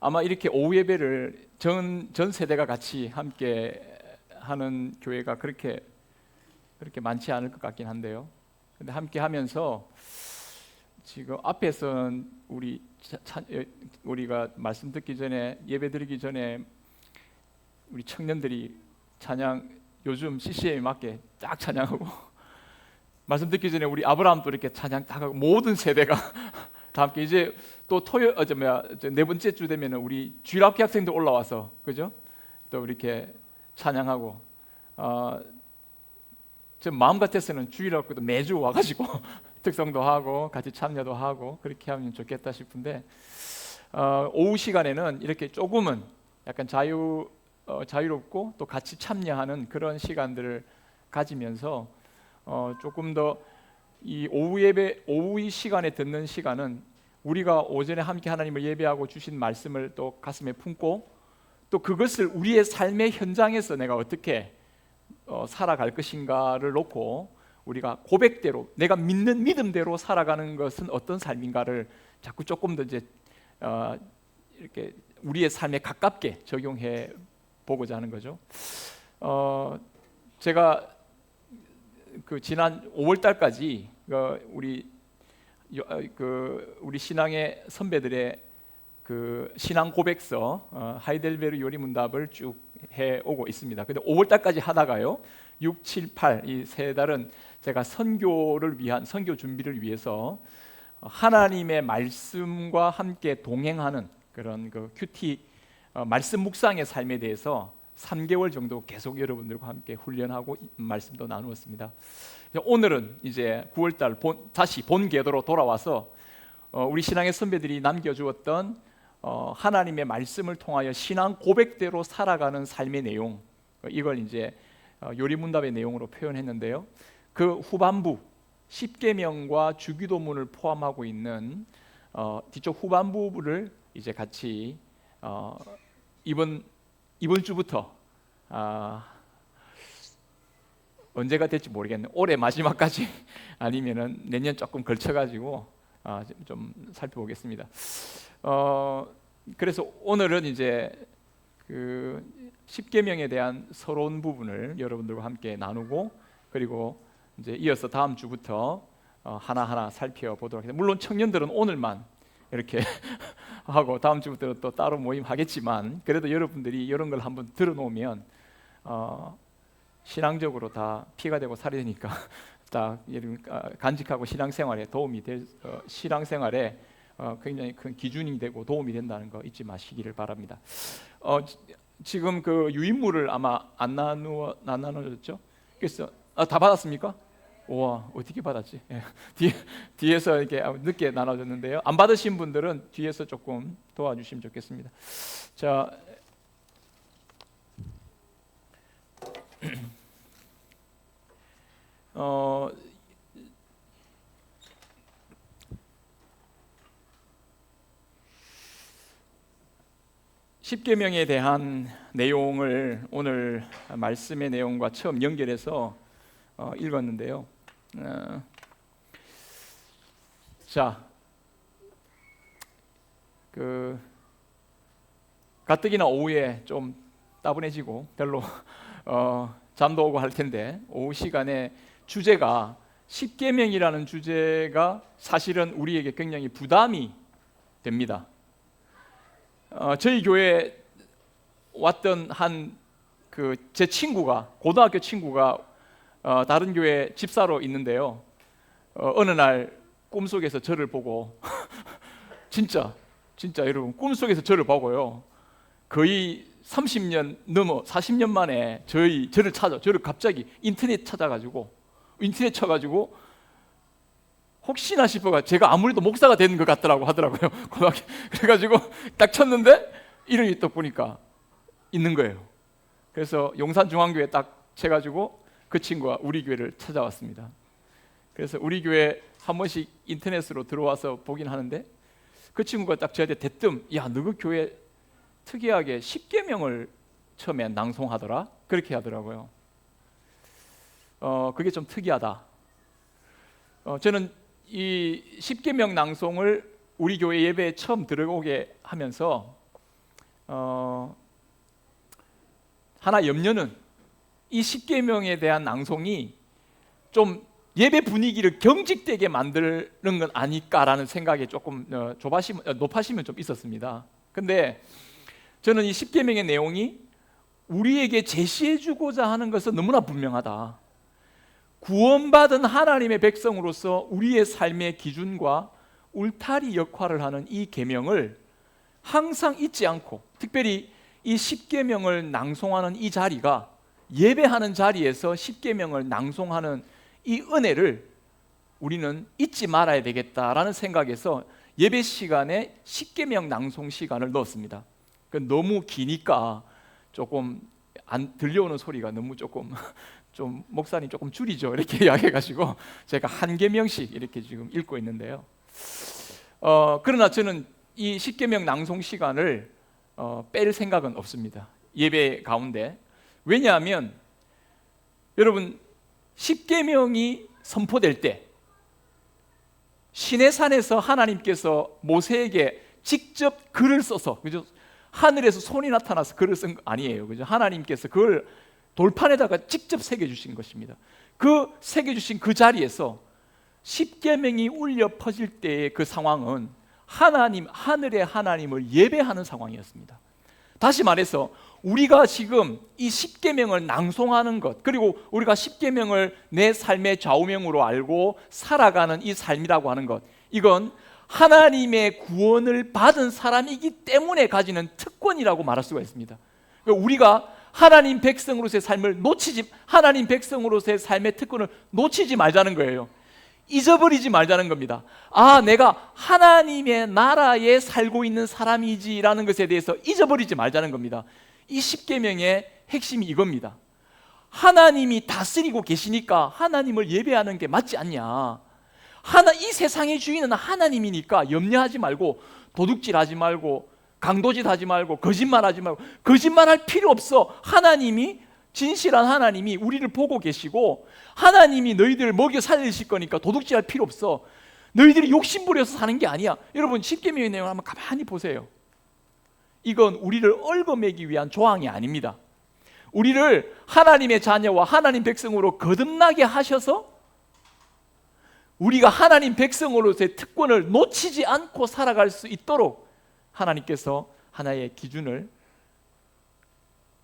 아마 이렇게 오후 예배를 전 세대가 같이 함께 하는 교회가 그렇게 많지 않을 것 같긴 한데요. 근데 함께 하면서 지금 앞에서는 우리가 말씀 듣기 전에, 예배 드리기 전에 우리 청년들이 찬양, 요즘 CCM에 맞게 딱 찬양하고 말씀 듣기 전에 우리 아브라함도 이렇게 찬양 딱 하고 모든 세대가 다 함께, 이제 또 네 번째 주 되면은 우리 주일학교 학생들 올라와서, 그죠? 또 이렇게 찬양하고, 저 마음 같아서는 주일학교도 매주 와가지고 특성도 하고 같이 참여도 하고 그렇게 하면 좋겠다 싶은데, 오후 시간에는 이렇게 조금은 약간 자유롭고 또 같이 참여하는 그런 시간들을 가지면서 조금 더 이 오후 이 시간에 듣는 시간은 우리가 오전에 함께 하나님을 예배하고 주신 말씀을 또 가슴에 품고, 또 그것을 우리의 삶의 현장에서 내가 어떻게 살아갈 것인가를 놓고 우리가 고백대로, 내가 믿는 믿음대로 살아가는 것은 어떤 삶인가를 자꾸 조금 더 이제 이렇게 우리의 삶에 가깝게 적용해 보고자 하는 거죠. 제가 그 지난 5월 달까지 우리 신앙의 선배들의 그 신앙 고백서 하이델베르 요리문답을 쭉 해오고 있습니다. 근데 5월 달까지 하다가요, 6, 7, 8 이 세 달은 제가 선교 준비를 위해서 하나님의 말씀과 함께 동행하는 그런 그 큐티 말씀 묵상의 삶에 대해서 3개월 정도 계속 여러분들과 함께 훈련하고 말씀도 나누었습니다. 오늘은 이제 9월달 다시 본 궤도로 돌아와서 우리 신앙의 선배들이 남겨주었던 하나님의 말씀을 통하여 신앙 고백대로 살아가는 삶의 내용, 이걸 이제 요리문답의 내용으로 표현했는데요. 그 후반부 10계명과 주기도문을 포함하고 있는 뒤쪽 후반부를 이제 같이 이번 주부터 언제가 될지 모르겠네요. 올해 마지막까지 아니면은 내년 조금 걸쳐가지고 좀 살펴보겠습니다. 그래서 오늘은 이제 그 10계명에 대한 서론 부분을 여러분들과 함께 나누고, 그리고 이제 이어서 다음 주부터 하나하나 살펴보도록 하겠습니다. 물론 청년들은 오늘만 이렇게 하고 다음 주부터 또 따로 모임 하겠지만, 그래도 여러분들이 이런 걸 한번 들어놓으면 신앙적으로 다 피가 되고 살이 되니까 딱 간직하고 신앙생활에 도움이 신앙생활에 굉장히 큰 기준이 되고 도움이 된다는 거 잊지 마시기를 바랍니다. 지금 그 유인물을 아마 안 나눠줬죠? 그래서 다 받았습니까? 와, 어떻게 받았지? 예. 뒤에서 이렇게 늦게 나눠줬는데요. 안 받으신 분들은 뒤에서 조금 도와주시면 좋겠습니다. 자, 십계명에 대한 내용을 오늘 말씀의 내용과 처음 연결해서 읽었는데요. 자, 그 가뜩이나 오후에 좀 따분해지고 별로 잠도 오고 할 텐데, 오후 시간에 주제가 십계명이라는 주제가 사실은 우리에게 굉장히 부담이 됩니다. 저희 교회에 왔던 제 친구가, 고등학교 친구가 다른 교회 집사로 있는데요. 어느 날 꿈속에서 저를 보고 진짜 여러분, 꿈속에서 저를 보고요, 거의 30년 넘어 40년 만에 저를 갑자기 인터넷 쳐가지고 혹시나 싶어가 제가 아무래도 목사가 되는 것 같더라고요. 그래가지고 딱 쳤는데 이름이 또 보니까 있는 거예요. 그래서 용산중앙교회 딱 쳐가지고 그 친구가 우리 교회를 찾아왔습니다. 그래서 우리 교회 한 번씩 인터넷으로 들어와서 보긴 하는데, 그 친구가 딱 저한테 대뜸, 야, 너 그 교회 특이하게 십계명을 처음에 낭송하더라, 그렇게 하더라고요. 그게 좀 특이하다. 저는 이 십계명 낭송을 우리 교회 예배에 처음 들어오게 하면서 하나 염려는 이 십계명에 대한 낭송이 좀 예배 분위기를 경직되게 만드는 건 아닐까라는 생각이 조금 높아시면 좀 있었습니다. 근데 저는 이 십계명의 내용이 우리에게 제시해주고자 하는 것은 너무나 분명하다. 구원받은 하나님의 백성으로서 우리의 삶의 기준과 울타리 역할을 하는 이 계명을 항상 잊지 않고, 특별히 이 십계명을 낭송하는 이 자리가 예배하는 자리에서 십계명을 낭송하는 이 은혜를 우리는 잊지 말아야 되겠다라는 생각에서 예배 시간에 십계명 낭송 시간을 넣었습니다. 너무 기니까 조금 안 들려오는 소리가 너무 조금 좀 목사님 조금 줄이죠 이렇게 이야기해가지고 제가 한 계명씩 이렇게 지금 읽고 있는데요. 그러나 저는 이 십계명 낭송 시간을 뺄 생각은 없습니다. 예배 가운데. 왜냐하면 여러분, 십계명이 선포될 때 시내산에서 하나님께서 모세에게 직접 글을 써서, 그죠? 하늘에서 손이 나타나서 글을 쓴 거 아니에요, 그죠? 하나님께서 그걸 돌판에다가 직접 새겨주신 것입니다. 그 새겨주신 그 자리에서 십계명이 울려 퍼질 때의 그 상황은 하나님, 하늘의 하나님을 예배하는 상황이었습니다. 다시 말해서 우리가 지금 이 십계명을 낭송하는 것, 그리고 우리가 십계명을 내 삶의 좌우명으로 알고 살아가는 이 삶이라고 하는 것, 이건 하나님의 구원을 받은 사람이기 때문에 가지는 특권이라고 말할 수가 있습니다. 우리가 하나님 백성으로서의 삶을 하나님 백성으로서의 삶의 특권을 놓치지 말자는 거예요. 잊어버리지 말자는 겁니다. 내가 하나님의 나라에 살고 있는 사람이지라는 것에 대해서 잊어버리지 말자는 겁니다. 이 십계명의 핵심이 이겁니다. 하나님이 다스리고 계시니까 하나님을 예배하는 게 맞지 않냐. 이 세상의 주인은 하나님이니까 염려하지 말고, 도둑질하지 말고, 강도질하지 말고, 거짓말하지 말고. 거짓말할 필요 없어. 하나님이, 진실한 하나님이 우리를 보고 계시고 하나님이 너희들을 먹여 살리실 거니까 도둑질할 필요 없어. 너희들이 욕심부려서 사는 게 아니야. 여러분, 십계명의 내용을 한번 가만히 보세요. 이건 우리를 얽어매기 위한 조항이 아닙니다. 우리를 하나님의 자녀와 하나님 백성으로 거듭나게 하셔서 우리가 하나님 백성으로서의 특권을 놓치지 않고 살아갈 수 있도록 하나님께서 하나의 기준을,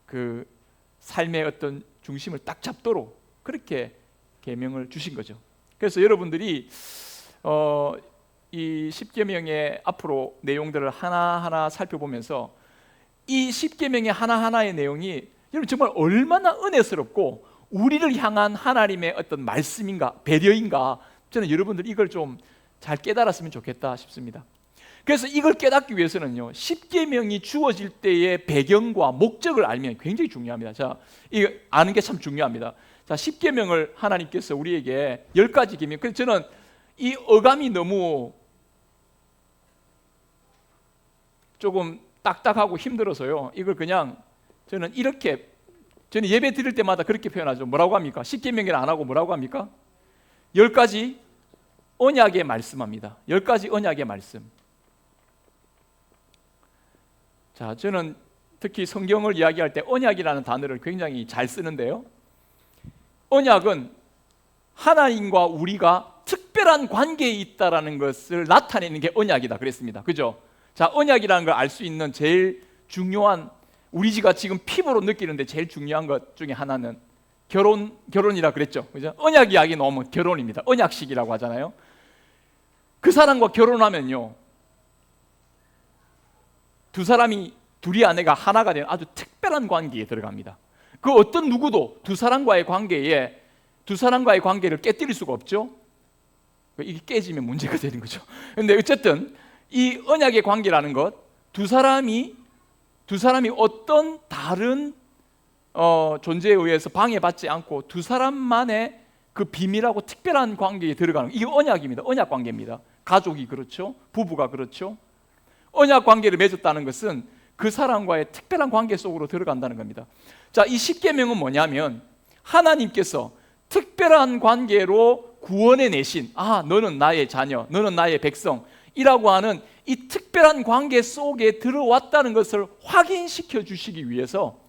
그 삶의 어떤 중심을 딱 잡도록 그렇게 계명을 주신 거죠. 그래서 여러분들이 이 십계명의 앞으로 내용들을 하나하나 살펴보면서 이 십계명의 하나하나의 내용이 여러분 정말 얼마나 은혜스럽고 우리를 향한 하나님의 어떤 말씀인가, 배려인가, 저는 여러분들이 이걸 좀 잘 깨달았으면 좋겠다 싶습니다. 그래서 이걸 깨닫기 위해서는요, 십계명이 주어질 때의 배경과 목적을 알면 굉장히 중요합니다. 자, 이거 아는 게 참 중요합니다. 자, 십계명을 하나님께서 우리에게 10가지 계명. 그래서 저는 이 어감이 너무 조금 딱딱하고 힘들어서요, 이걸 그냥 저는 예배 드릴 때마다 그렇게 표현하죠. 뭐라고 합니까? 십계명을 안 하고 뭐라고 합니까? 10가지 언약의 말씀합니다. 10가지 언약의 말씀. 자, 저는 특히 성경을 이야기할 때 언약이라는 단어를 굉장히 잘 쓰는데요, 언약은 하나님과 우리가 특별한 관계에 있다라는 것을 나타내는 게 언약이다 그랬습니다. 그죠? 자, 언약이라는 걸 알 수 있는 제일 중요한, 우리가 지금 피부로 느끼는데 제일 중요한 것 중에 하나는 결혼이라 그랬죠. 그죠? 언약 이야기 나오면 결혼입니다. 언약식이라고 하잖아요. 그 사람과 결혼하면요, 둘이 아내가 하나가 되는 아주 특별한 관계에 들어갑니다. 그 어떤 누구도 두 사람과의 관계를 깨뜨릴 수가 없죠. 이게 깨지면 문제가 되는 거죠. 그런데 어쨌든 이 언약의 관계라는 것, 두 사람이 어떤 다른 존재에 의해서 방해받지 않고 두 사람만의 그 비밀하고 특별한 관계에 들어가는, 이게 언약입니다. 언약 관계입니다. 가족이 그렇죠. 부부가 그렇죠. 언약 관계를 맺었다는 것은 그 사람과의 특별한 관계 속으로 들어간다는 겁니다. 자, 이 십계명은 뭐냐면 하나님께서 특별한 관계로 구원해 내신, 너는 나의 자녀, 너는 나의 백성이라고 하는 이 특별한 관계 속에 들어왔다는 것을 확인시켜 주시기 위해서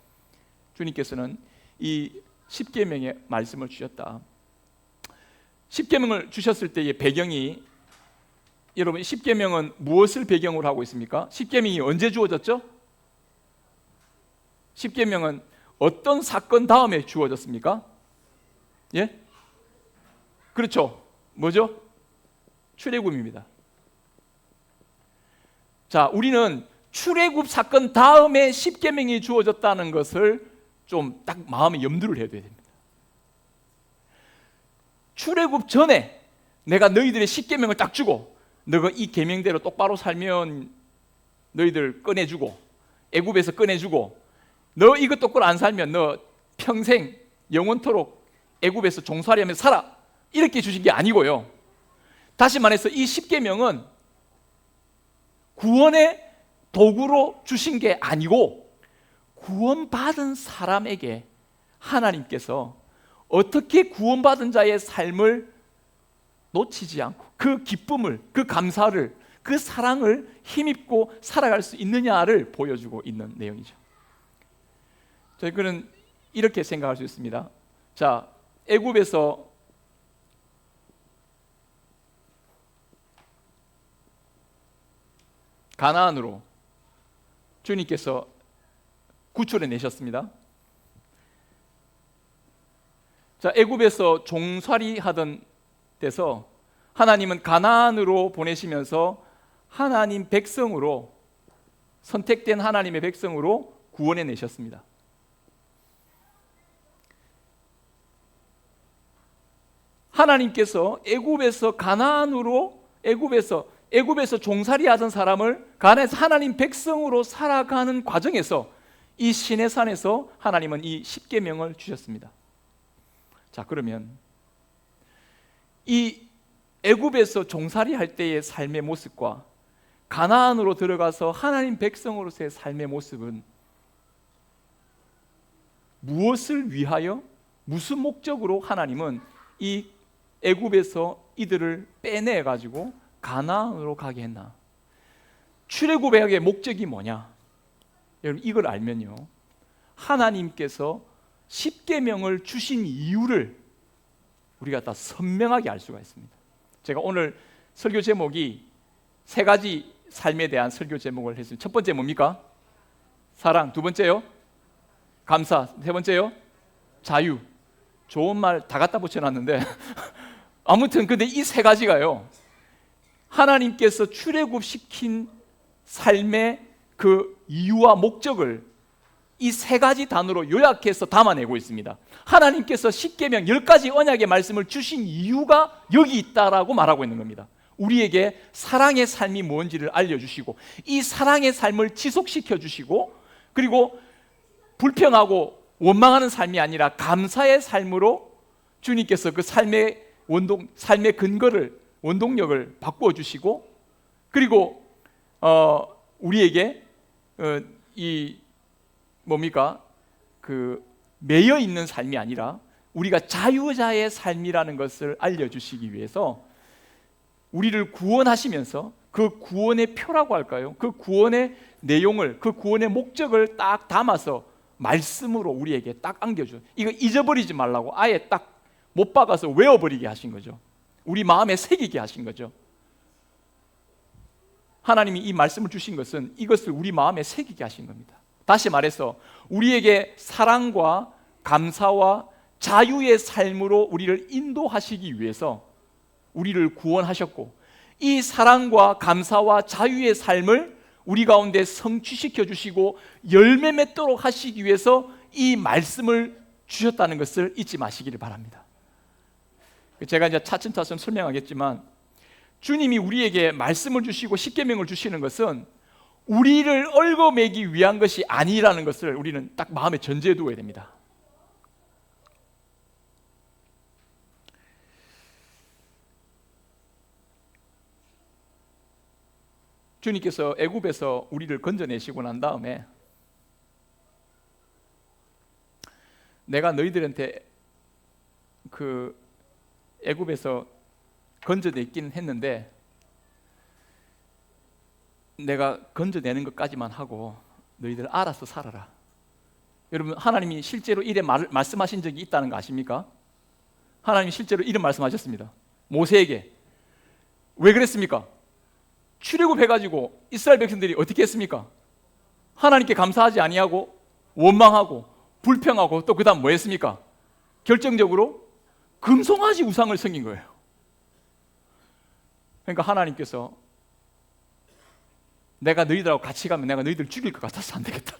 주님께서는 이 십계명의 말씀을 주셨다. 십계명을 주셨을 때의 배경이, 여러분 십계명은 무엇을 배경으로 하고 있습니까? 십계명이 언제 주어졌죠? 십계명은 어떤 사건 다음에 주어졌습니까? 예? 그렇죠. 뭐죠? 출애굽입니다. 자, 우리는 출애굽 사건 다음에 십계명이 주어졌다는 것을 좀 딱 마음에 염두를 해둬야 됩니다. 출애굽 전에 내가 너희들의 십계명을 딱 주고 너가 이 계명대로 똑바로 살면 너희들 꺼내주고, 애굽에서 꺼내주고, 너 이것 똑바로 안 살면 너 평생 영원토록 애굽에서 종살이하며 살아, 이렇게 주신 게 아니고요. 다시 말해서 이 십계명은 구원의 도구로 주신 게 아니고 구원받은 사람에게 하나님께서 어떻게 구원받은 자의 삶을 놓치지 않고 그 기쁨을, 그 감사를, 그 사랑을 힘입고 살아갈 수 있느냐를 보여주고 있는 내용이죠. 저희는 이렇게 생각할 수 있습니다. 자, 애굽에서 가나안으로 주님께서 구출해 내셨습니다. 자, 애굽에서 종살이 하던 데서 하나님은 가나안으로 보내시면서 하나님 백성으로, 선택된 하나님의 백성으로 구원해 내셨습니다. 하나님께서 애굽에서 가나안으로, 애굽에서 종살이 하던 사람을 가나안에서 하나님 백성으로 살아가는 과정에서 이 시내산에서 하나님은 이 십계명을 주셨습니다. 자, 그러면 이 애굽에서 종살이 할 때의 삶의 모습과 가나안으로 들어가서 하나님 백성으로서의 삶의 모습은 무엇을 위하여, 무슨 목적으로 하나님은 이 애굽에서 이들을 빼내 가지고 가나안으로 가게 했나? 출애굽의 목적이 뭐냐? 여러분 이걸 알면요, 하나님께서 십계명을 주신 이유를 우리가 다 선명하게 알 수가 있습니다. 제가 오늘 설교 제목이 세 가지 삶에 대한 설교 제목을 했습니다. 첫 번째 뭡니까? 사랑. 두 번째요? 감사. 세 번째요? 자유. 좋은 말 다 갖다 붙여놨는데 아무튼 근데 이 세 가지가요, 하나님께서 출애굽시킨 삶의 그 이유와 목적을 이 세 가지 단어로 요약해서 담아내고 있습니다. 하나님께서 십계명 10가지 언약의 말씀을 주신 이유가 여기 있다라고 말하고 있는 겁니다. 우리에게 사랑의 삶이 뭔지를 알려주시고 이 사랑의 삶을 지속시켜 주시고, 그리고 불평하고 원망하는 삶이 아니라 감사의 삶으로 주님께서 그 삶의 근거를, 원동력을 바꾸어 주시고, 그리고 우리에게 이 뭡니까? 그 매여 있는 삶이 아니라 우리가 자유자의 삶이라는 것을 알려주시기 위해서 우리를 구원하시면서 그 구원의 표라고 할까요? 그 구원의 내용을, 그 구원의 목적을 딱 담아서 말씀으로 우리에게 딱 안겨줘요. 이거 잊어버리지 말라고 아예 딱 못 박아서 외워버리게 하신 거죠. 우리 마음에 새기게 하신 거죠. 하나님이 이 말씀을 주신 것은 이것을 우리 마음에 새기게 하신 겁니다. 다시 말해서 우리에게 사랑과 감사와 자유의 삶으로 우리를 인도하시기 위해서 우리를 구원하셨고, 이 사랑과 감사와 자유의 삶을 우리 가운데 성취시켜 주시고 열매 맺도록 하시기 위해서 이 말씀을 주셨다는 것을 잊지 마시기를 바랍니다. 제가 이제 차츰차츰 설명하겠지만, 주님이 우리에게 말씀을 주시고 십계명을 주시는 것은 우리를 얽어매기 위한 것이 아니라는 것을 우리는 딱 마음에 전제해 두어야 됩니다. 주님께서 애굽에서 우리를 건져내시고 난 다음에 내가 너희들한테 그 애굽에서 건져냈기는 했는데 내가 건져내는 것까지만 하고 너희들 알아서 살아라. 여러분, 하나님이 실제로 이래 말씀하신 적이 있다는 거 아십니까? 하나님이 실제로 이런 말씀하셨습니다. 모세에게. 왜 그랬습니까? 출애굽해가지고 이스라엘 백성들이 어떻게 했습니까? 하나님께 감사하지 아니하고 원망하고 불평하고 또 그 다음 뭐 했습니까? 결정적으로 금송아지 우상을 섬긴 거예요. 그러니까 하나님께서 내가 너희들하고 같이 가면 내가 너희들 죽일 것 같아서 안 되겠다.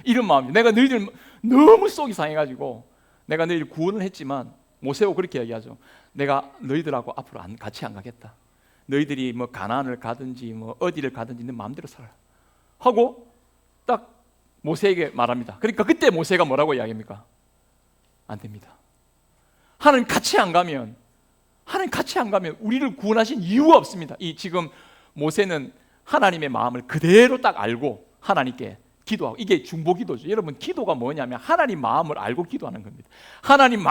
이런 마음이. 내가 너희들 너무 속이 상해가지고 내가 너희들 구원을 했지만, 모세하고 그렇게 얘기하죠. 내가 너희들하고 앞으로 같이 안 가겠다. 너희들이 뭐 가나안을 가든지 뭐 어디를 가든지 내 마음대로 살아라 하고 딱 모세에게 말합니다. 그러니까 그때 모세가 뭐라고 이야기합니까? 안 됩니다. 하나님 같이 안 가면 우리를 구원하신 이유가 없습니다. 이 지금 모세는 하나님의 마음을 그대로 딱 알고 하나님께 기도하고, 이게 중보기도죠. 여러분, 기도가 뭐냐면 하나님 마음을 알고 기도하는 겁니다. 하나님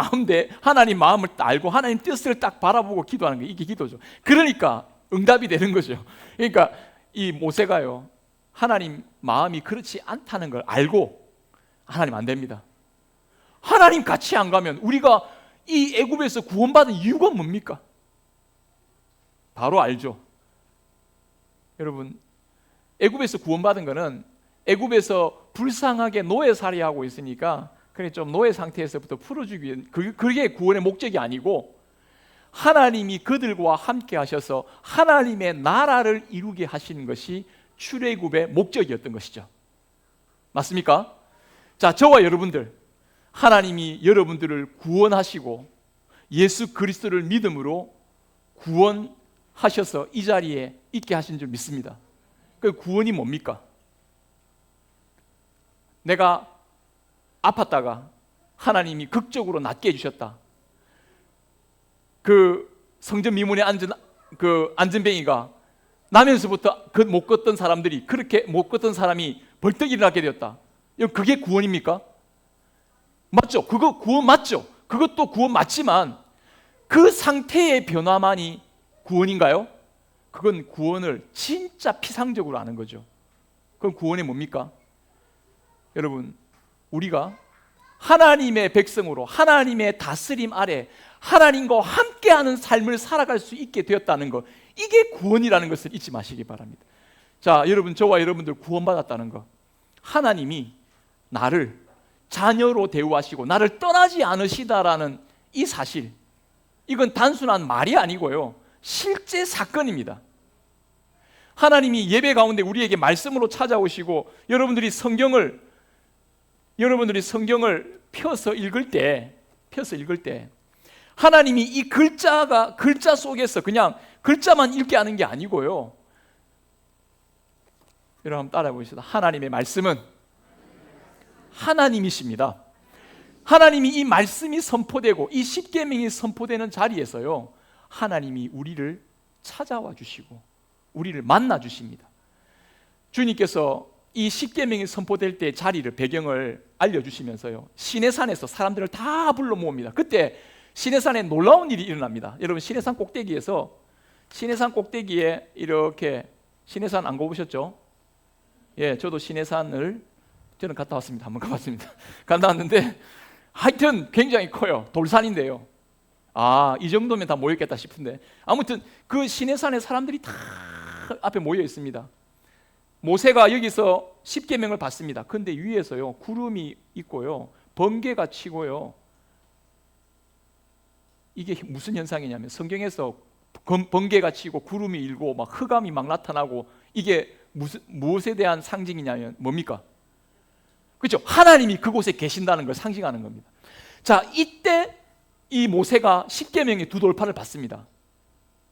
마음을 알고 하나님 뜻을 딱 바라보고 기도하는 게 이게 기도죠. 그러니까 응답이 되는 거죠. 그러니까 이 모세가요, 하나님 마음이 그렇지 않다는 걸 알고 하나님 안 됩니다. 하나님 같이 안 가면 우리가 이 애굽에서 구원받은 이유가 뭡니까? 바로 알죠. 여러분, 애굽에서 구원받은 거는 애굽에서 불쌍하게 노예살이하고 있으니까 그래 좀 노예 상태에서부터 풀어주기 위해, 그게 구원의 목적이 아니고 하나님이 그들과 함께 하셔서 하나님의 나라를 이루게 하시는 것이 출애굽의 목적이었던 것이죠. 맞습니까? 자, 저와 여러분들, 하나님이 여러분들을 구원하시고 예수 그리스도를 믿음으로 구원하셔서 이 자리에 있게 하신 줄 믿습니다. 그 구원이 뭡니까? 내가 아팠다가 하나님이 극적으로 낫게 해주셨다. 그 성전 미문에 앉은 그 안전뱅이가 나면서부터 그 못 걷던 사람들이, 그렇게 못 걷던 사람이 벌떡 일어나게 되었다. 그게 구원입니까? 맞죠? 그거 구원 맞죠? 그것도 구원 맞지만 그 상태의 변화만이 구원인가요? 그건 구원을 진짜 피상적으로 아는 거죠. 그건 구원이 뭡니까? 여러분, 우리가 하나님의 백성으로 하나님의 다스림 아래 하나님과 함께하는 삶을 살아갈 수 있게 되었다는 것, 이게 구원이라는 것을 잊지 마시기 바랍니다. 자, 여러분, 저와 여러분들 구원받았다는 것, 하나님이 나를 자녀로 대우하시고 나를 떠나지 않으시다라는 이 사실, 이건 단순한 말이 아니고요, 실제 사건입니다. 하나님이 예배 가운데 우리에게 말씀으로 찾아오시고 여러분들이 성경을 펴서 읽을 때 하나님이 이 글자 속에서 그냥 글자만 읽게 하는 게 아니고요, 여러분 한번 따라해 보시다. 하나님의 말씀은 하나님이십니다. 하나님이 이 말씀이 선포되고 이 십계명이 선포되는 자리에서요, 하나님이 우리를 찾아와 주시고 우리를 만나 주십니다. 주님께서 이 십계명이 선포될 때 자리를, 배경을 알려주시면서요, 시내산에서 사람들을 다 불러 모읍니다. 그때 시내산에 놀라운 일이 일어납니다. 여러분, 시내산 꼭대기에 이렇게, 시내산 안 가보셨죠? 예, 저도 시내산을 저는 갔다 왔습니다. 한번 가봤습니다. 갔다 왔는데 하여튼 굉장히 커요. 돌산인데요. 아, 이 정도면 다 모였겠다 싶은데, 아무튼 그 시내산에 사람들이 다 앞에 모여 있습니다. 모세가 여기서 십계명을 받습니다. 근데 위에서요, 구름이 있고요, 번개가 치고요. 이게 무슨 현상이냐면, 성경에서 번개가 치고 구름이 일고 막 흑암이 막 나타나고, 이게 무엇에 대한 상징이냐면 뭡니까? 그렇죠? 하나님이 그곳에 계신다는 걸 상징하는 겁니다. 자, 이때 이 모세가 십계명의 두 돌판을 받습니다.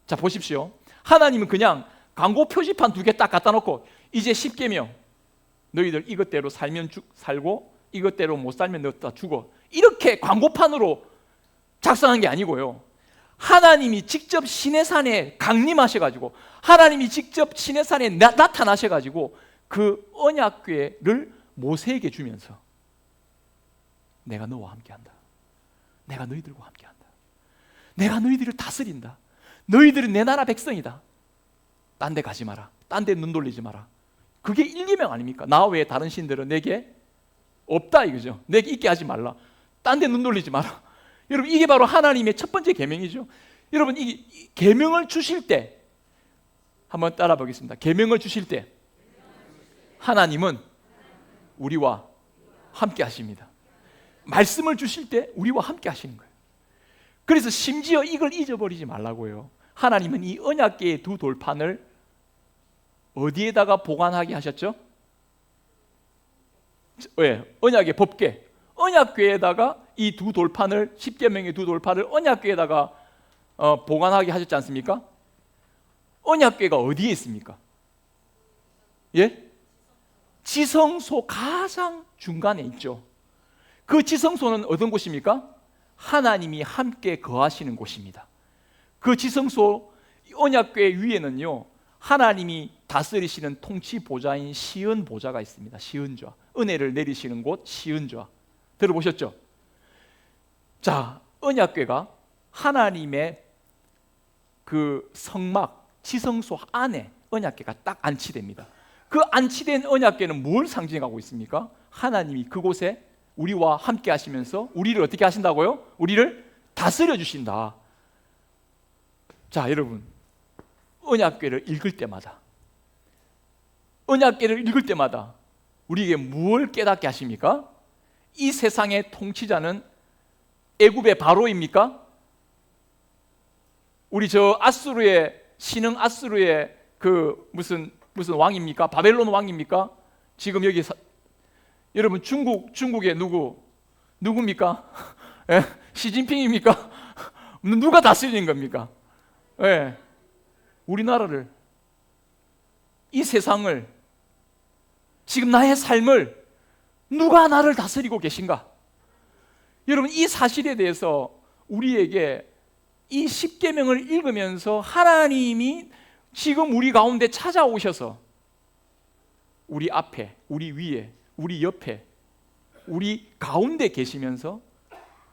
자, 보십시오. 하나님은 그냥 광고 표지판 2개 딱 갖다 놓고, 이제 십계명, 너희들 이것대로 살면 살고 이것대로 못 살면 너 다 죽어, 이렇게 광고판으로 작성한 게 아니고요, 하나님이 직접 시내산에 강림하셔가지고, 하나님이 직접 시내산에 나타나셔가지고 그 언약궤를 모세에게 주면서, 내가 너와 함께한다. 내가 너희들과 함께한다. 내가 너희들을 다스린다. 너희들은 내 나라 백성이다. 딴 데 가지 마라. 딴 데 눈 돌리지 마라. 그게 1, 2명 아닙니까? 나 외에 다른 신들은 내게 없다 이거죠. 내게 있게 하지 말라. 딴 데 눈 돌리지 마라. 여러분, 이게 바로 하나님의 첫 번째 계명이죠. 여러분, 이 계명을 주실 때 한번 따라 보겠습니다. 계명을 주실 때 하나님은 우리와 함께 하십니다. 말씀을 주실 때 우리와 함께 하시는 거예요. 그래서 심지어 이걸 잊어버리지 말라고요. 하나님은 이 언약궤의 두 돌판을 어디에다가 보관하게 하셨죠? 왜? 언약의 법궤. 언약궤에다가 이 두 돌판을, 십계명의 두 돌판을 언약궤에다가 보관하게 하셨지 않습니까? 언약궤가 어디에 있습니까? 예? 지성소 가장 중간에 있죠. 그 지성소는 어떤 곳입니까? 하나님이 함께 거하시는 곳입니다. 그 지성소 언약궤 위에는요, 하나님이 다스리시는 통치 보좌인 시은 보좌가 있습니다. 시은좌, 은혜를 내리시는 곳 시은좌. 들어보셨죠? 자, 언약궤가 하나님의 그 성막, 지성소 안에 언약궤가 딱 안치됩니다. 그 안치된 언약궤는 뭘 상징하고 있습니까? 하나님이 그곳에 우리와 함께 하시면서 우리를 어떻게 하신다고요? 우리를 다스려 주신다. 자, 여러분, 언약궤를 읽을 때마다 우리에게 뭘 깨닫게 하십니까? 이 세상의 통치자는 애굽의 바로입니까? 우리 저 아수르의 신흥 아수르의 그 무슨 왕입니까? 바벨론 왕입니까? 지금 여기 여러분, 중국의 누굽니까? 예? 시진핑입니까? 누가 다스리는 겁니까? 예. 우리나라를, 이 세상을, 지금 나의 삶을 누가 나를 다스리고 계신가? 여러분, 이 사실에 대해서 우리에게 이 십계명을 읽으면서 하나님이 지금 우리 가운데 찾아오셔서 우리 앞에, 우리 위에, 우리 옆에, 우리 가운데 계시면서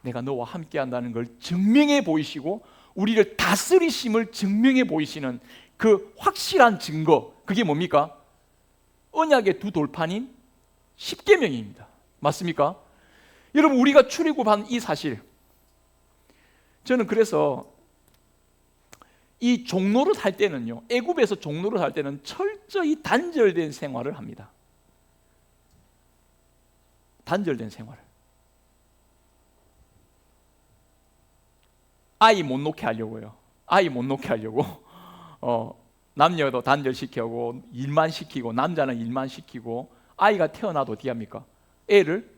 내가 너와 함께 한다는 걸 증명해 보이시고 우리를 다스리심을 증명해 보이시는 그 확실한 증거, 그게 뭡니까? 언약의 두 돌판인 십계명입니다. 맞습니까? 여러분, 우리가 출애굽한 이 사실, 저는 그래서 이 종노릇 할 때는요, 애굽에서 종노릇 할 때는 철저히 단절된 생활을 합니다. 단절된 생활. 아이 못 놓게 하려고요. 아이 못 놓게 하려고 남녀도 단절시키고 일만 시키고 남자는 일만 시키고, 아이가 태어나도 어떻게 합니까? 애를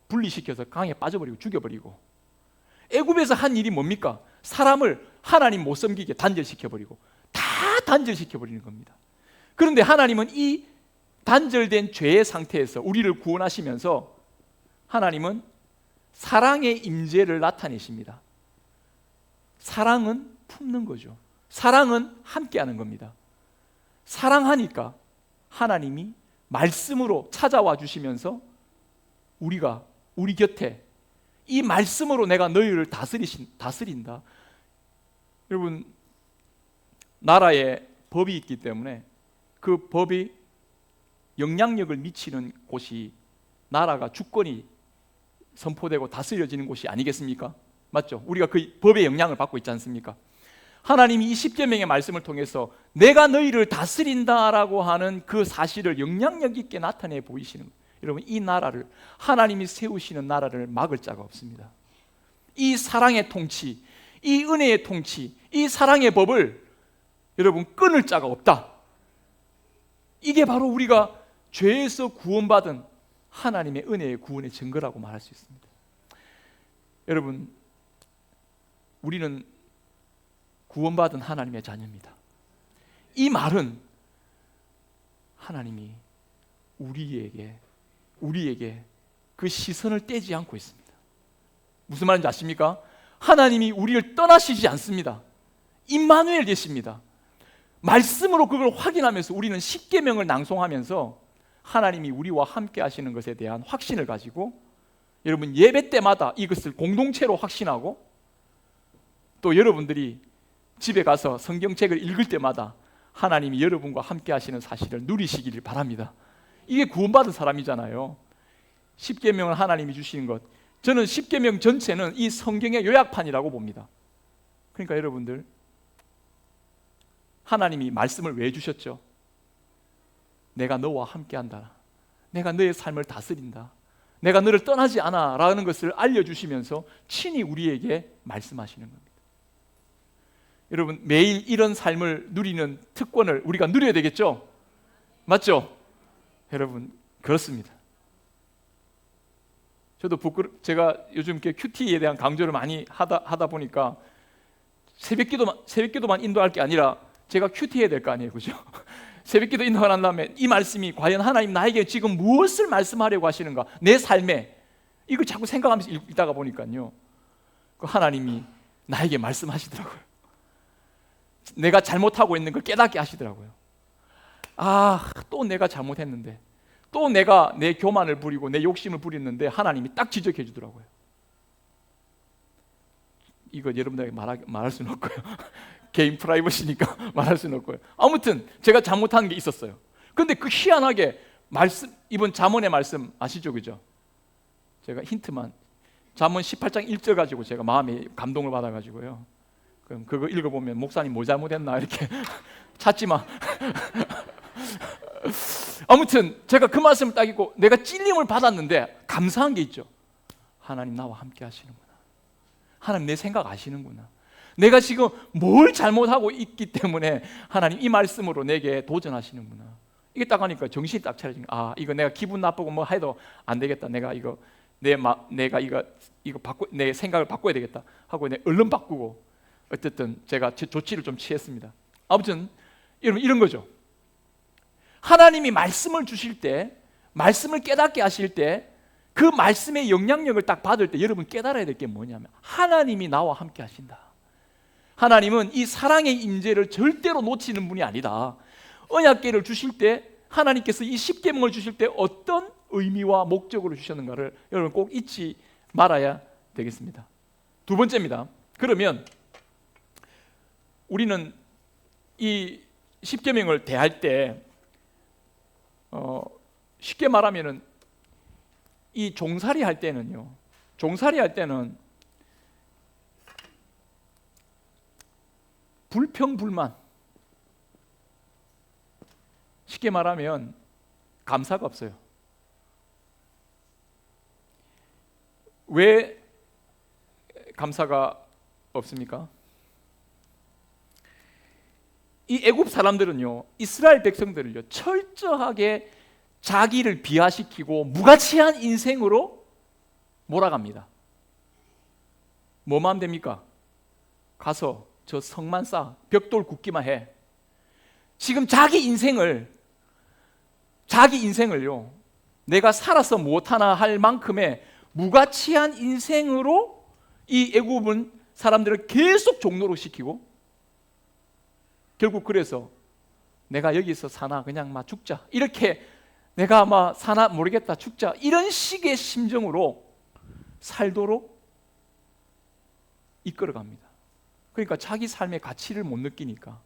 분리시켜서 강에 빠져버리고 죽여버리고. 애굽에서 한 일이 뭡니까? 사람을 하나님 못 섬기게 단절시켜버리고, 다 단절시켜버리는 겁니다. 그런데 하나님은 이 단절된 죄의 상태에서 우리를 구원하시면서 하나님은 사랑의 임재를 나타내십니다. 사랑은 품는 거죠. 사랑은 함께하는 겁니다. 사랑하니까 하나님이 말씀으로 찾아와 주시면서 우리 곁에 이 말씀으로 내가 너희를 다스린다. 여러분, 나라에 법이 있기 때문에 그 법이 영향력을 미치는 곳이 나라가 주권이 선포되고 다스려지는 곳이 아니겠습니까? 맞죠? 우리가 그 법의 영향을 받고 있지 않습니까? 하나님이 이 십계명의 말씀을 통해서 내가 너희를 다스린다라고 하는 그 사실을 영향력 있게 나타내 보이시는 거예요. 여러분, 이 나라를, 하나님이 세우시는 나라를 막을 자가 없습니다. 이 사랑의 통치, 이 은혜의 통치, 이 사랑의 법을 여러분 끊을 자가 없다. 이게 바로 우리가 죄에서 구원받은 하나님의 은혜의 구원의 증거라고 말할 수 있습니다. 여러분, 우리는 구원받은 하나님의 자녀입니다. 이 말은 하나님이 우리에게 그 시선을 떼지 않고 있습니다. 무슨 말인지 아십니까? 하나님이 우리를 떠나시지 않습니다. 임마누엘 되십니다. 말씀으로 그걸 확인하면서 우리는 십계명을 낭송하면서 하나님이 우리와 함께 하시는 것에 대한 확신을 가지고 여러분 예배 때마다 이것을 공동체로 확신하고, 또 여러분들이 집에 가서 성경책을 읽을 때마다 하나님이 여러분과 함께 하시는 사실을 누리시기를 바랍니다. 이게 구원받은 사람이잖아요. 십계명을 하나님이 주시는 것, 저는 십계명 전체는 이 성경의 요약판이라고 봅니다. 그러니까 여러분들, 하나님이 말씀을 왜 주셨죠? 내가 너와 함께 한다, 내가 너의 삶을 다스린다, 내가 너를 떠나지 않아 라는 것을 알려주시면서 친히 우리에게 말씀하시는 겁니다. 여러분, 매일 이런 삶을 누리는 특권을 우리가 누려야 되겠죠? 맞죠? 여러분, 그렇습니다. 저도 제가 요즘 큐티에 대한 강조를 많이 하다 보니까 새벽기도만 인도할 게 아니라 제가 큐티해야 될 거 아니에요, 그죠? 새벽기도 인도가 난 다음에 이 말씀이 과연 하나님 나에게 지금 무엇을 말씀하려고 하시는가, 내 삶에 이걸 자꾸 생각하면서 읽다가 보니까요, 그 하나님이 나에게 말씀하시더라고요. 내가 잘못하고 있는 걸 깨닫게 하시더라고요. 아, 또 내가 잘못했는데, 또 내가 내 교만을 부리고 내 욕심을 부렸는데 하나님이 딱 지적해 주더라고요. 이거 여러분들에게 말할 수는 없고요. 개인 프라이버시니까 말할 수는 없고요. 아무튼 제가 잘못한 게 있었어요. 근데 그 희한하게 이번 잠언의 말씀 아시죠, 그죠? 제가 힌트만, 잠언 18장 1절 가지고 제가 마음에 감동을 받아가지고요. 그럼 그거 읽어보면 목사님 뭐 잘못했나 이렇게 찾지 마. 아무튼 제가 그 말씀을 딱 읽고 내가 찔림을 받았는데 감사한 게 있죠. 하나님 나와 함께 하시는구나. 하나님 내 생각 아시는구나. 내가 지금 뭘 잘못하고 있기 때문에 하나님 이 말씀으로 내게 도전하시는구나. 이게 딱 하니까 정신이 딱 차려진 거야. 아, 이거 내가 기분 나쁘고 뭐 해도 안 되겠다. 내가 이거 내 생각을 바꿔야 되겠다 하고 내가 얼른 바꾸고 어쨌든 제가 조치를 좀 취했습니다. 아무튼 여러분, 이런 거죠. 하나님이 말씀을 주실 때, 말씀을 깨닫게 하실 때, 그 말씀의 영향력을 딱 받을 때 여러분 깨달아야 될 게 뭐냐면 하나님이 나와 함께 하신다. 하나님은 이 사랑의 임재를 절대로 놓치는 분이 아니다. 언약궤를 주실 때 하나님께서 이 십계명을 주실 때 어떤 의미와 목적으로 주셨는가를 여러분 꼭 잊지 말아야 되겠습니다. 두 번째입니다. 그러면 우리는 이 십계명을 대할 때 쉽게 말하면은 이 종살이 할 때는 불평불만, 쉽게 말하면 감사가 없어요. 왜 감사가 없습니까? 이 애굽 사람들은요, 이스라엘 백성들을요, 철저하게 자기를 비하시키고 무가치한 인생으로 몰아갑니다. 뭐만 하면 됩니까? 가서 저 성만 쌓아, 벽돌 굽기만 해. 지금 자기 인생을요, 내가 살아서 못하나 할 만큼의 무가치한 인생으로 이 애굽은 사람들을 계속 종노릇 시키고, 결국 그래서 내가 여기서 사나 그냥 막 죽자, 이렇게 내가 아마 사나 모르겠다 죽자, 이런 식의 심정으로 살도록 이끌어갑니다. 그러니까 자기 삶의 가치를 못 느끼니까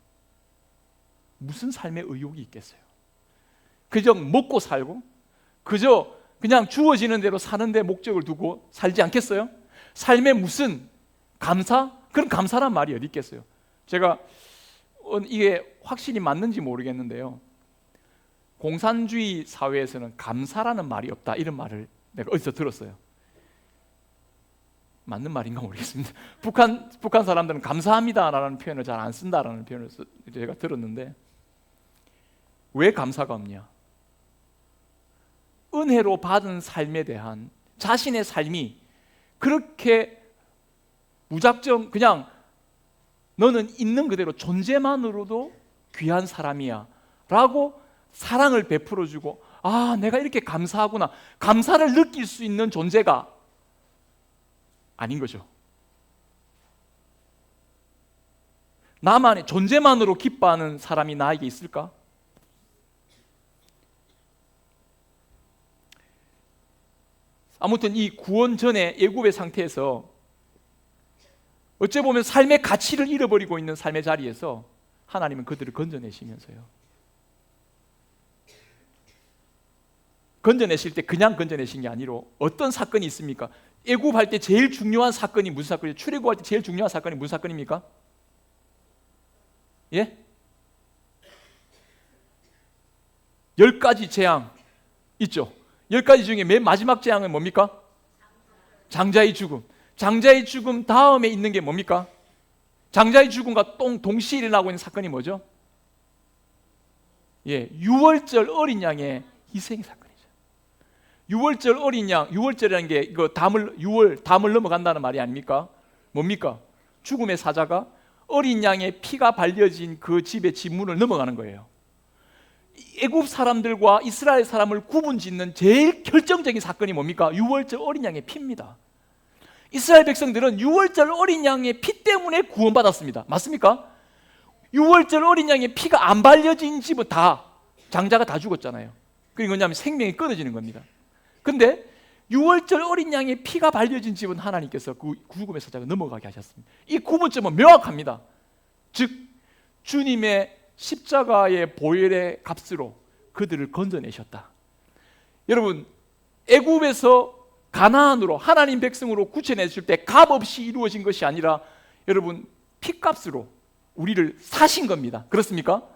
무슨 삶의 의욕이 있겠어요? 그저 먹고 살고 그저 그냥 주어지는 대로 사는데 목적을 두고 살지 않겠어요? 삶에 무슨 감사? 그런 감사란 말이 어디 있겠어요? 제가 이게 확실히 맞는지 모르겠는데요, 공산주의 사회에서는 감사라는 말이 없다, 이런 말을 내가 어디서 들었어요. 맞는 말인가 모르겠습니다. 북한 사람들은 감사합니다라는 표현을 잘 안 쓴다라는 표현을 제가 들었는데, 왜 감사가 없냐? 은혜로 받은 삶에 대한 자신의 삶이 그렇게 무작정 그냥 너는 있는 그대로 존재만으로도 귀한 사람이야 라고 사랑을 베풀어주고, 아, 내가 이렇게 감사하구나, 감사를 느낄 수 있는 존재가 아닌 거죠. 나만의 존재만으로 기뻐하는 사람이 나에게 있을까? 아무튼 이 구원 전의 애굽의 상태에서 어찌 보면 삶의 가치를 잃어버리고 있는 삶의 자리에서 하나님은 그들을 건져내시면서요. 건져내실 때 그냥 건져내신 게 아니라 어떤 사건이 있습니까? 애굽할 때 제일 중요한 사건이 무슨 사건이에요? 출애굽할 때 제일 중요한 사건이 무슨 사건입니까? 예? 10가지 재앙 있죠. 10가지 중에 맨 마지막 재앙은 뭡니까? 장자의 죽음. 장자의 죽음 다음에 있는 게 뭡니까? 장자의 죽음과 동시에 일어나고 있는 사건이 뭐죠? 예, 유월절 어린 양의 희생 사건이죠. 유월절 어린 양, 유월절이라는 게 이거 담을 넘어간다는 말이 아닙니까? 뭡니까? 죽음의 사자가 어린 양의 피가 발려진 그 집의 집문을 넘어가는 거예요. 애굽 사람들과 이스라엘 사람을 구분짓는 제일 결정적인 사건이 뭡니까? 유월절 어린 양의 피입니다. 이스라엘 백성들은 유월절 어린 양의 피 때문에 구원받았습니다. 맞습니까? 유월절 어린 양의 피가 안 발려진 집은 다 장자가 다 죽었잖아요. 그게 뭐냐면 생명이 끊어지는 겁니다. 근데 유월절 어린 양의 피가 발려진 집은 하나님께서 그 구금의 사자가 넘어가게 하셨습니다. 이 구분점은 명확합니다. 즉 주님의 십자가의 보혈의 값으로 그들을 건져내셨다. 여러분, 애굽에서 가나안으로 하나님 백성으로 구체내실 때 값 없이 이루어진 것이 아니라 여러분 피값으로 우리를 사신 겁니다. 그렇습니까?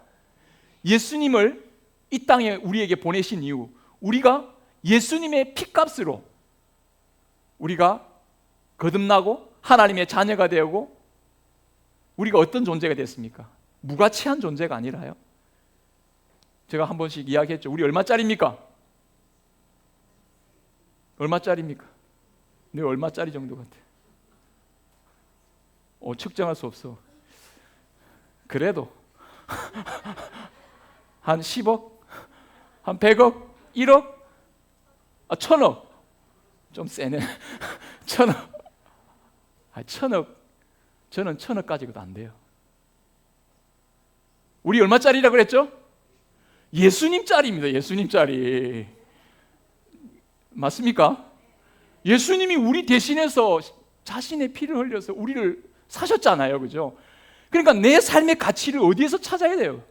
예수님을 이 땅에 우리에게 보내신 이후 우리가 예수님의 피값으로 우리가 거듭나고 하나님의 자녀가 되고 우리가 어떤 존재가 됐습니까? 무가치한 존재가 아니라요. 제가 한 번씩 이야기했죠. 우리 얼마짜리입니까? 얼마짜리입니까? 네, 얼마짜리 정도 같아? 측정할 수 없어. 그래도 한 10억? 한 100억? 1억? 1000억? 좀 세네. 1000억. 1000억. 저는 1000억 가지고도 안 돼요. 우리 얼마짜리라고 그랬죠? 예수님짜리입니다. 예수님짜리. 맞습니까? 예수님이 우리 대신해서 자신의 피를 흘려서 우리를 사셨잖아요. 그죠? 그러니까 내 삶의 가치를 어디에서 찾아야 돼요?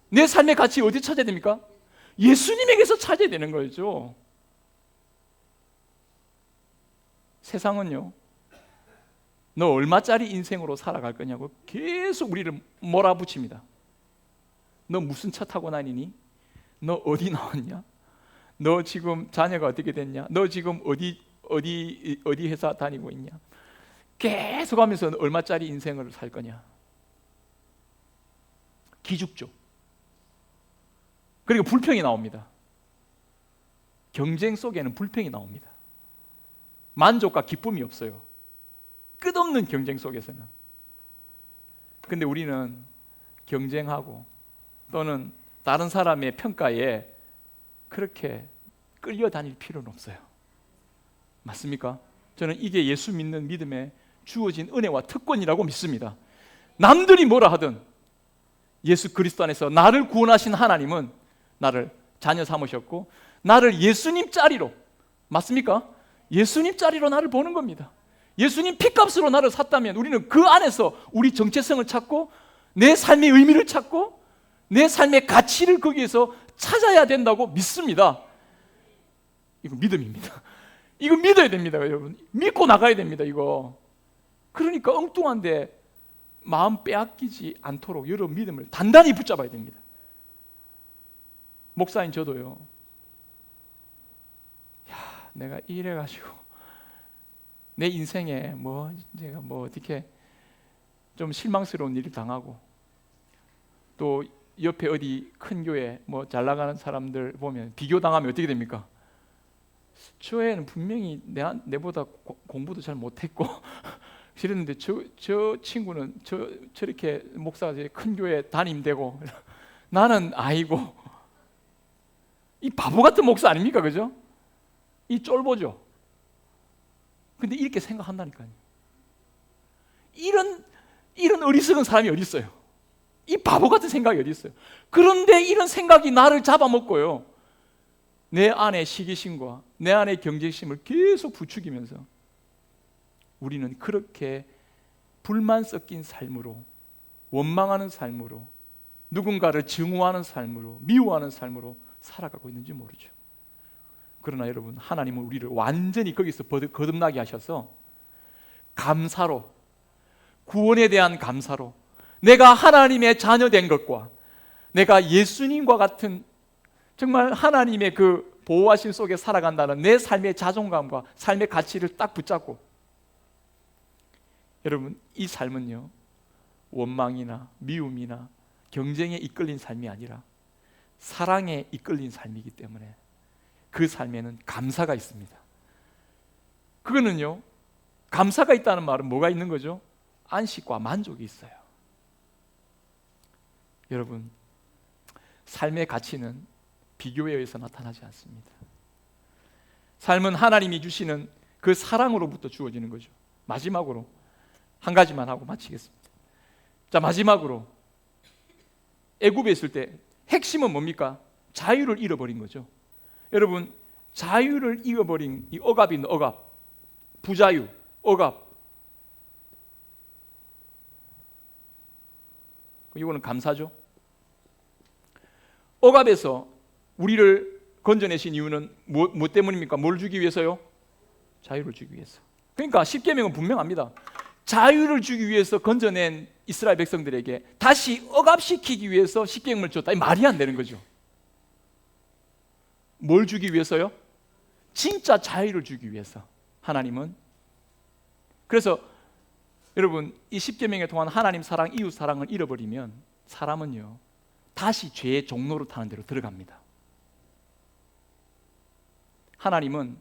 내 삶의 가치 어디 찾아야 됩니까? 예수님에게서 찾아야 되는 거죠. 세상은요, 너 얼마짜리 인생으로 살아갈 거냐고 계속 우리를 몰아붙입니다. 너 무슨 차 타고 다니니? 너 어디 나왔냐? 너 지금 자녀가 어떻게 됐냐? 너 지금 어디 회사 다니고 있냐? 계속 하면서 얼마짜리 인생을 살 거냐? 기죽죠. 그리고 불평이 나옵니다. 경쟁 속에는 불평이 나옵니다. 만족과 기쁨이 없어요. 끝없는 경쟁 속에서는. 근데 우리는 경쟁하고 또는 다른 사람의 평가에 그렇게 끌려다닐 필요는 없어요. 맞습니까? 저는 이게 예수 믿는 믿음에 주어진 은혜와 특권이라고 믿습니다. 남들이 뭐라 하든 예수 그리스도 안에서 나를 구원하신 하나님은 나를 자녀 삼으셨고 나를 예수님 짜리로, 맞습니까? 예수님 짜리로 나를 보는 겁니다. 예수님 피값으로 나를 샀다면 우리는 그 안에서 우리 정체성을 찾고 내 삶의 의미를 찾고 내 삶의 가치를 거기에서 찾아야 된다고 믿습니다. 이거 믿음입니다. 이거 믿어야 됩니다, 여러분. 믿고 나가야 됩니다, 이거. 그러니까 엉뚱한데 마음 빼앗기지 않도록 여러분 믿음을 단단히 붙잡아야 됩니다. 목사인 저도요. 내가 이래가지고 내 인생에 제가 어떻게 좀 실망스러운 일을 당하고 또 옆에 어디 큰 교회 잘 나가는 사람들 보면 비교당하면 어떻게 됩니까? 저 애는 분명히 내보다 공부도 잘 못했고 그랬는데 저 친구는 저렇게 목사가 큰 교회 담임되고 나는 아이고 이 바보 같은 목사 아닙니까? 그죠? 이 쫄보죠. 근데 이렇게 생각한다니까요. 이런 어리석은 사람이 어디 있어요? 이 바보 같은 생각이 어디 있어요? 그런데 이런 생각이 나를 잡아먹고요. 내 안에 시기심과 내 안에 경쟁심을 계속 부추기면서 우리는 그렇게 불만 섞인 삶으로 원망하는 삶으로, 누군가를 증오하는 삶으로, 미워하는 삶으로 살아가고 있는지 모르죠. 그러나 여러분, 하나님은 우리를 완전히 거기서 거듭나게 하셔서 감사로, 구원에 대한 감사로, 내가 하나님의 자녀된 것과 내가 예수님과 같은 정말 하나님의 그 보호하심 속에 살아간다는 내 삶의 자존감과 삶의 가치를 딱 붙잡고, 여러분, 이 삶은요, 원망이나 미움이나 경쟁에 이끌린 삶이 아니라 사랑에 이끌린 삶이기 때문에 그 삶에는 감사가 있습니다. 그거는요, 감사가 있다는 말은 뭐가 있는 거죠? 안식과 만족이 있어요. 여러분, 삶의 가치는 비교에 의해서 나타나지 않습니다. 삶은 하나님이 주시는 그 사랑으로부터 주어지는 거죠. 마지막으로 한 가지만 하고 마치겠습니다. 자, 마지막으로 애굽에 있을 때 핵심은 뭡니까? 자유를 잃어버린 거죠. 여러분, 자유를 잃어버린 이 억압이 있는 억압, 부자유, 억압, 이거는 감사죠. 억압에서 우리를 건져내신 이유는 뭐 때문입니까? 뭘 주기 위해서요? 자유를 주기 위해서. 그러니까 십계명은 분명합니다. 자유를 주기 위해서 건져낸 이스라엘 백성들에게 다시 억압시키기 위해서 십계명을 줬다. 이 말이 안 되는 거죠. 뭘 주기 위해서요? 진짜 자유를 주기 위해서. 하나님은. 그래서 여러분, 이 십계명에 통한 하나님 사랑, 이웃 사랑을 잃어버리면 사람은요, 다시 죄의 종로로 타는 데로 들어갑니다. 하나님은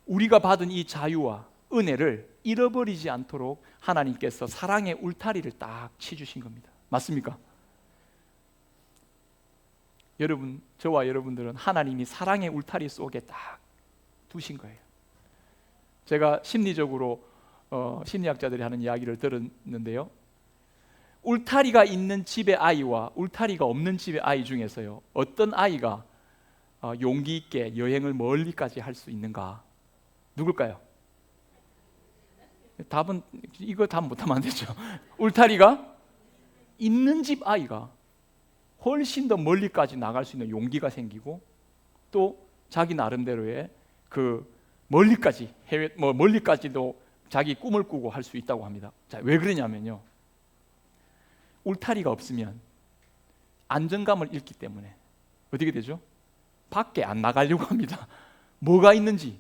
우리가 받은 이 자유와 은혜를 잃어버리지 않도록 하나님께서 사랑의 울타리를 딱 치주신 겁니다. 맞습니까? 여러분, 저와 여러분들은 하나님이 사랑의 울타리 속에 딱 두신 거예요. 제가 심리적으로 심리학자들이 하는 이야기를 들었는데요, 울타리가 있는 집의 아이와 울타리가 없는 집의 아이 중에서요, 어떤 아이가 용기 있게 여행을 멀리까지 할 수 있는가? 누굴까요? 답은 이거 답 못하면 안 되죠. 울타리가 있는 집 아이가 훨씬 더 멀리까지 나갈 수 있는 용기가 생기고, 또 자기 나름대로의 그 멀리까지 멀리까지도 자기 꿈을 꾸고 할 수 있다고 합니다. 자, 왜 그러냐면요, 울타리가 없으면 안정감을 잃기 때문에 어떻게 되죠? 밖에 안 나가려고 합니다. 뭐가 있는지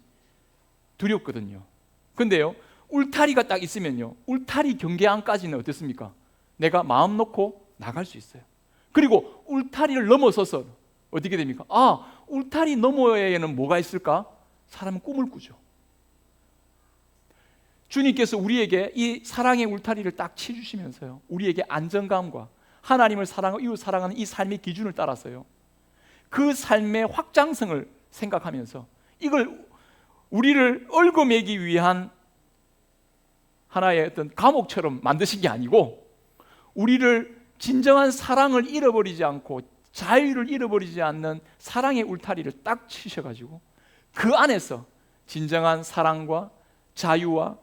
두렵거든요. 근데요, 울타리가 딱 있으면요, 울타리 경계안까지는 어떻습니까? 내가 마음 놓고 나갈 수 있어요. 그리고 울타리를 넘어서서 어떻게 됩니까? 아, 울타리 너머에는 뭐가 있을까? 사람은 꿈을 꾸죠. 주님께서 우리에게 이 사랑의 울타리를 딱 치주시면서요, 우리에게 안정감과 하나님을 사랑하고 이웃 사랑하는 이 삶의 기준을 따라서요, 그 삶의 확장성을 생각하면서 이걸 우리를 얽어매기 위한 하나의 어떤 감옥처럼 만드신 게 아니고, 우리를 진정한 사랑을 잃어버리지 않고 자유를 잃어버리지 않는 사랑의 울타리를 딱 치셔가지고 그 안에서 진정한 사랑과 자유와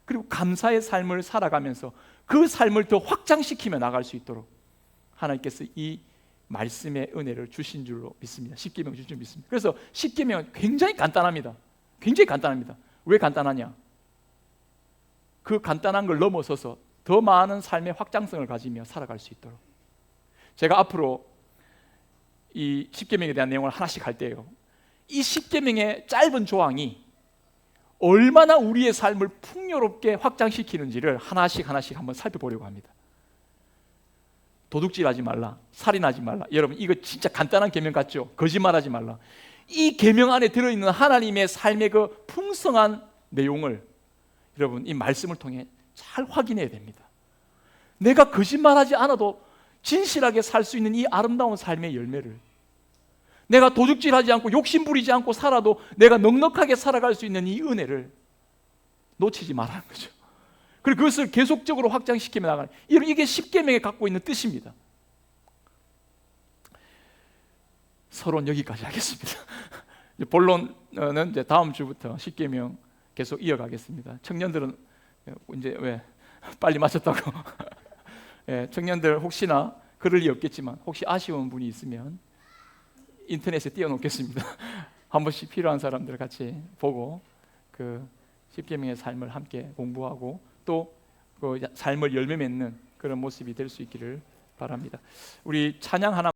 그리고 감사의 삶을 살아가면서 그 삶을 더 확장시키며 나갈 수 있도록 하나님께서 이 말씀의 은혜를 주신 줄로 믿습니다. 십계명 주신 줄 믿습니다. 그래서 십계명은 굉장히 간단합니다. 굉장히 간단합니다. 왜 간단하냐? 그 간단한 걸 넘어서서 더 많은 삶의 확장성을 가지며 살아갈 수 있도록. 제가 앞으로 이 십계명에 대한 내용을 하나씩 할 때요, 이 십계명의 짧은 조항이 얼마나 우리의 삶을 풍요롭게 확장시키는지를 하나씩 한번 살펴보려고 합니다. 도둑질하지 말라, 살인하지 말라. 여러분, 이거 진짜 간단한 계명 같죠? 거짓말하지 말라. 이 계명 안에 들어있는 하나님의 삶의 그 풍성한 내용을 여러분, 이 말씀을 통해 잘 확인해야 됩니다. 내가 거짓말하지 않아도 진실하게 살 수 있는 이 아름다운 삶의 열매를, 내가 도둑질하지 않고 욕심 부리지 않고 살아도 내가 넉넉하게 살아갈 수 있는 이 은혜를 놓치지 말라는 거죠. 그리고 그것을 계속적으로 확장시키며 나가는, 이게 십계명에 갖고 있는 뜻입니다. 서론 여기까지 하겠습니다. 본론은 이제 다음 주부터 십계명 계속 이어가겠습니다. 청년들은 이제 왜 빨리 마쳤다고 청년들 혹시나 그럴 리 없겠지만 혹시 아쉬운 분이 있으면 인터넷에 띄워놓겠습니다. 한 번씩 필요한 사람들 같이 보고 그 십계명의 삶을 함께 공부하고 또 그 삶을 열매 맺는 그런 모습이 될 수 있기를 바랍니다. 우리 찬양 하나